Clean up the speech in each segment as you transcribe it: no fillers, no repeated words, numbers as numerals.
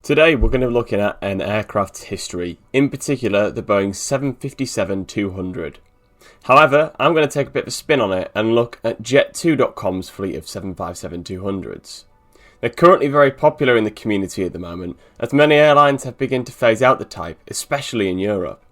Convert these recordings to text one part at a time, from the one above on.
Today we're going to be looking at an aircraft's history, in particular the Boeing 757-200. However, I'm going to take a bit of a spin on it and look at Jet2.com's fleet of 757-200s. They're currently very popular in the community at the moment, as many airlines have begun to phase out the type, especially in Europe.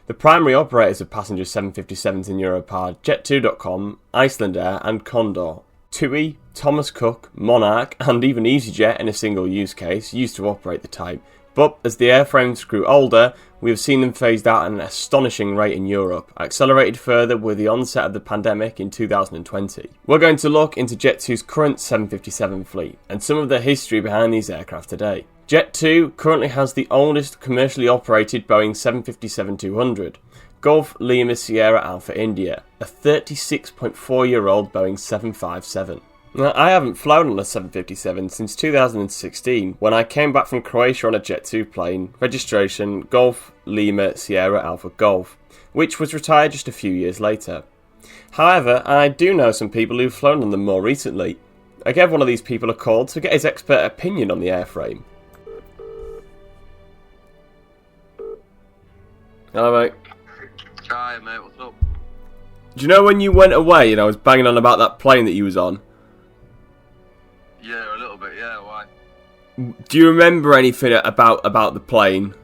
The primary operators of passenger 757s in Europe are Jet2.com, Icelandair and Condor. TUI, Thomas Cook, Monarch and even EasyJet in a single use case used to operate the type, but as the airframes grew older, we have seen them phased out at an astonishing rate in Europe, accelerated further with the onset of the pandemic in 2020. We're going to look into Jet2's current 757 fleet and some of the history behind these aircraft today. Jet2 currently has the oldest commercially operated Boeing 757-200, Golf Lima Sierra Alpha India, a 36.4-year-old Boeing 757. Now, I haven't flown on a 757 since 2016 when I came back from Croatia on a Jet2 plane, registration Golf Lima Sierra Alpha Golf, which was retired just a few years later. However, I do know some people who've flown on them more recently. I gave one of these people a call to get his expert opinion on the airframe. Hello mate. Hi mate, what's up? Do you know when you went away and I was banging on about that plane that you was on? Yeah, a little bit, yeah, why? Do you remember anything about the plane?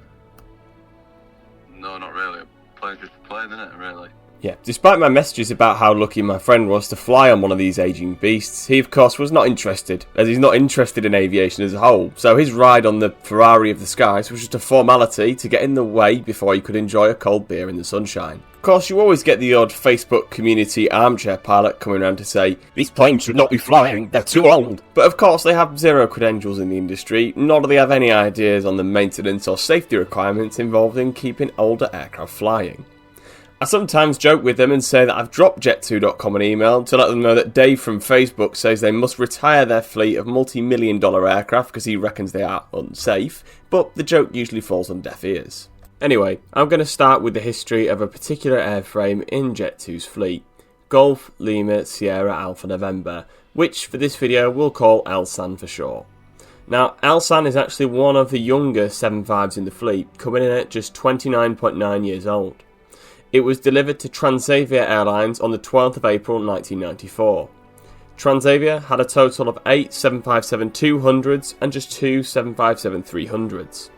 No, not really. Plane's just a plane, isn't it, really? Yeah, despite my messages about how lucky my friend was to fly on one of these ageing beasts, he of course was not interested, as he's not interested in aviation as a whole, so his ride on the Ferrari of the skies was just a formality to get in the way before he could enjoy a cold beer in the sunshine. Of course, you always get the odd Facebook community armchair pilot coming around to say, "These planes should not be flying, they're too old." But of course, they have zero credentials in the industry, nor do they have any ideas on the maintenance or safety requirements involved in keeping older aircraft flying. I sometimes joke with them and say that I've dropped Jet2.com an email to let them know that Dave from Facebook says they must retire their fleet of multi-million-dollar aircraft because he reckons they are unsafe, but the joke usually falls on deaf ears. Anyway, I'm going to start with the history of a particular airframe in Jet2's fleet, Golf Lima Sierra Alpha November, which for this video we'll call Elsan for short. Now, Elsan is actually one of the younger 75s in the fleet, coming in at just 29.9 years old. It was delivered to Transavia Airlines on the 12th of April 1994. Transavia had a total of 8 757-200s and just 2 757-300s.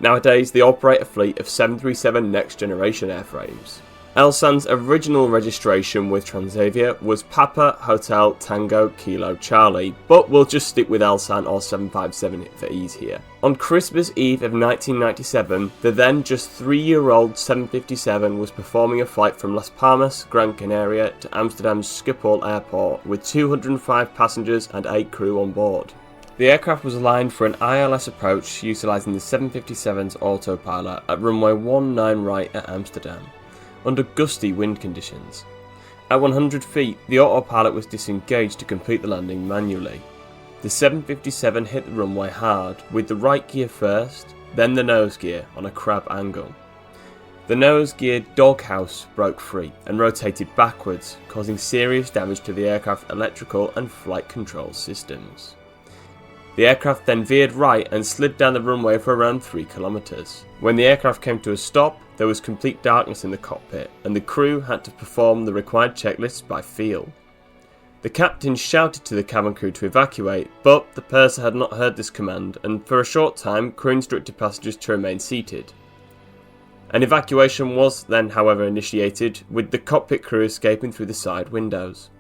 Nowadays, they operate a fleet of 737 next generation airframes. Elsan's original registration with Transavia was Papa Hotel Tango Kilo Charlie, but we'll just stick with Elsan or 757 for ease here. On Christmas Eve of 1997, the then just 3-year-old 757 was performing a flight from Las Palmas, Gran Canaria to Amsterdam's Schiphol Airport with 205 passengers and 8 crew on board. The aircraft was aligned for an ILS approach utilising the 757's autopilot at runway 19 right at Amsterdam, under gusty wind conditions. At 100 feet, the autopilot was disengaged to complete the landing manually. The 757 hit the runway hard, with the right gear first, then the nose gear on a crab angle. The nose gear doghouse broke free and rotated backwards, causing serious damage to the aircraft's electrical and flight control systems. The aircraft then veered right and slid down the runway for around 3 kilometres. When the aircraft came to a stop, there was complete darkness in the cockpit, and the crew had to perform the required checklists by feel. The captain shouted to the cabin crew to evacuate, but the purser had not heard this command, and for a short time, crew instructed passengers to remain seated. An evacuation was then, however, initiated, with the cockpit crew escaping through the side windows.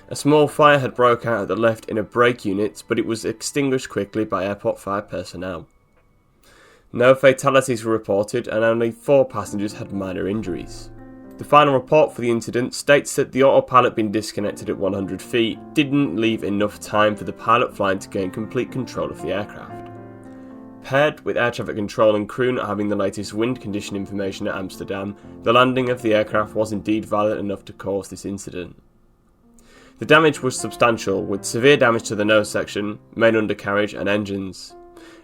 A small fire had broke out at the left inner brake units, but it was extinguished quickly by airport fire personnel. No fatalities were reported and only 4 passengers had minor injuries. The final report for the incident states that the autopilot being disconnected at 100 feet didn't leave enough time for the pilot flying to gain complete control of the aircraft. Paired with air traffic control and crew not having the latest wind condition information at Amsterdam, the landing of the aircraft was indeed violent enough to cause this incident. The damage was substantial, with severe damage to the nose section, main undercarriage and engines.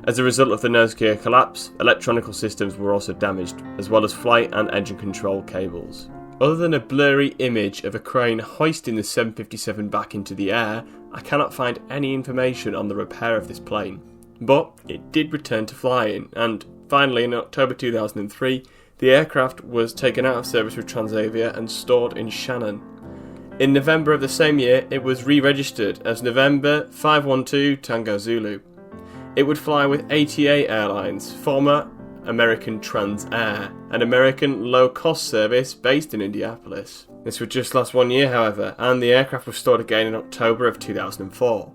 As a result of the nose gear collapse, electronical systems were also damaged, as well as flight and engine control cables. Other than a blurry image of a crane hoisting the 757 back into the air, I cannot find any information on the repair of this plane. But it did return to flying, and finally in October 2003, the aircraft was taken out of service with Transavia and stored in Shannon. In November of the same year, it was re-registered as November 512 Tango Zulu. It would fly with ATA Airlines, former American Transair, an American low-cost service based in Indianapolis. This would just last 1 year, however, and the aircraft was stored again in October of 2004.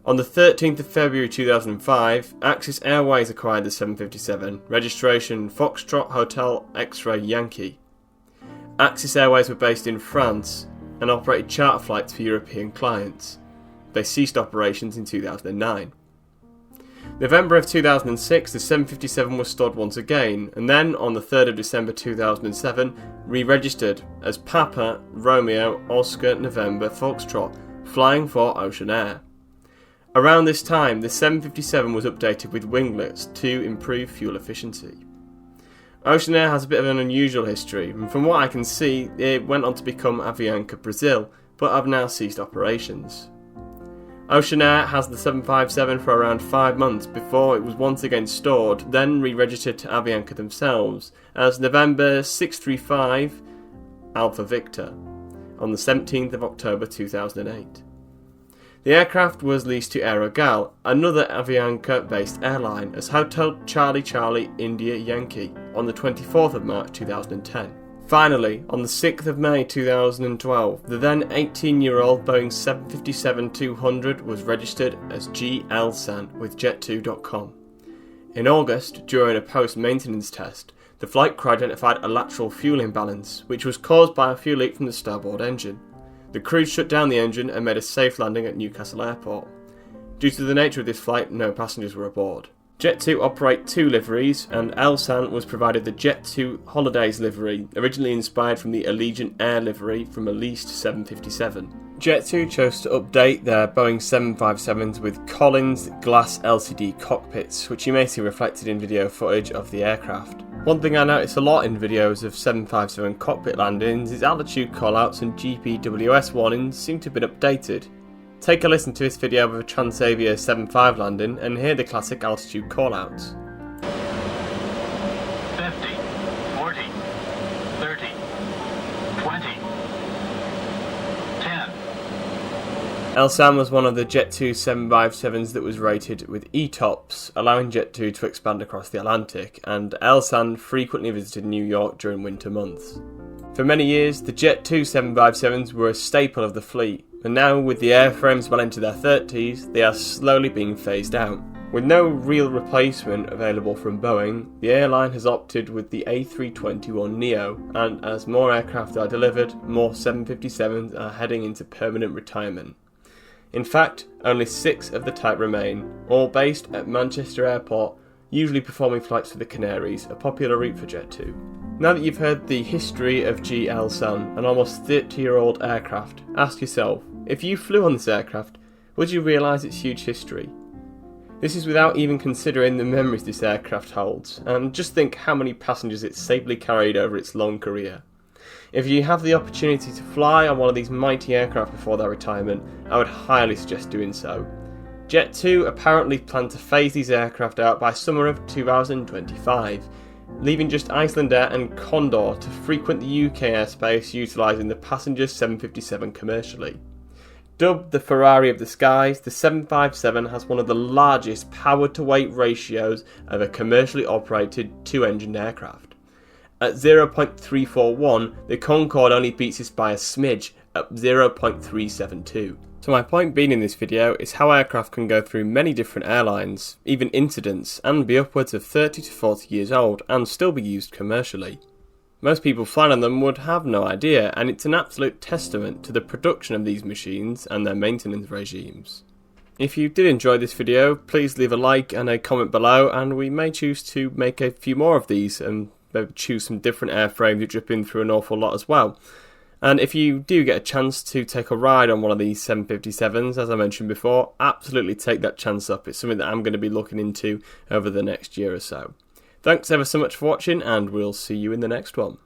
On the 13th of February 2005, Axis Airways acquired the 757, registration Foxtrot Hotel X-Ray Yankee. Axis Airways were based in France and operated charter flights for European clients. They ceased operations in 2009. November of 2006, the 757 was stored once again, and then on the 3rd of December 2007, re-registered as Papa Romeo Oscar November Foxtrot, flying for Ocean Air. Around this time, the 757 was updated with winglets to improve fuel efficiency. Ocean Air has a bit of an unusual history, and from what I can see, it went on to become Avianca Brazil, but have now ceased operations. Ocean Air has the 757 for around 5 months before it was once again stored, then re-registered to Avianca themselves as November 635 Alpha Victor on the 17th of October 2008. The aircraft was leased to Aerogal, another Avianca-based airline, as Hotel Charlie Charlie India Yankee on the 24th of March 2010. Finally, on the 6th of May 2012, the then 18-year-old Boeing 757-200 was registered as GLSAN with Jet2.com. In August, during a post-maintenance test, the flight crew identified a lateral fuel imbalance, which was caused by a fuel leak from the starboard engine. The crew shut down the engine and made a safe landing at Newcastle Airport. Due to the nature of this flight, no passengers were aboard. Jet2 operate 2 liveries, and Elsan was provided the Jet2 Holidays livery, originally inspired from the Allegiant Air livery from a leased 757. Jet2 chose to update their Boeing 757s with Collins glass LCD cockpits, which you may see reflected in video footage of the aircraft. One thing I notice a lot in videos of 757 cockpit landings is altitude callouts and GPWS warnings seem to have been updated. Take a listen to this video of a Transavia 75 landing and hear the classic altitude callouts. 50, 40, 30, 20, 10. Elsan was one of the Jet2 757s that was rated with ETOPS, allowing Jet2 to expand across the Atlantic, and Elsan frequently visited New York during winter months. For many years, the Jet2 757s were a staple of the fleet, and now with the airframes well into their 30s, they are slowly being phased out. With no real replacement available from Boeing, the airline has opted with the A321neo, and as more aircraft are delivered, more 757s are heading into permanent retirement. In fact, only 6 of the type remain, all based at Manchester Airport, usually performing flights to the Canaries, a popular route for Jet2. Now that you've heard the history of GLSAN, an almost 30-year-old aircraft, ask yourself, if you flew on this aircraft, would you realise its huge history? This is without even considering the memories this aircraft holds, and just think how many passengers it safely carried over its long career. If you have the opportunity to fly on one of these mighty aircraft before their retirement, I would highly suggest doing so. Jet2 apparently plan to phase these aircraft out by summer of 2025, leaving just Icelandair and Condor to frequent the UK airspace utilising the passenger 757 commercially. Dubbed the Ferrari of the skies, the 757 has one of the largest power-to-weight ratios of a commercially operated two-engined aircraft. At 0.341, the Concorde only beats this by a smidge, at 0.372. So my point being in this video is how aircraft can go through many different airlines, even incidents, and be upwards of 30 to 40 years old and still be used commercially. Most people flying on them would have no idea, and it's an absolute testament to the production of these machines and their maintenance regimes. If you did enjoy this video, please leave a like and a comment below, and we may choose to make a few more of these and maybe choose some different airframes which have been through an awful lot as well. And if you do get a chance to take a ride on one of these 757s, as I mentioned before, absolutely take that chance up. It's something that I'm going to be looking into over the next year or so. Thanks ever so much for watching, and we'll see you in the next one.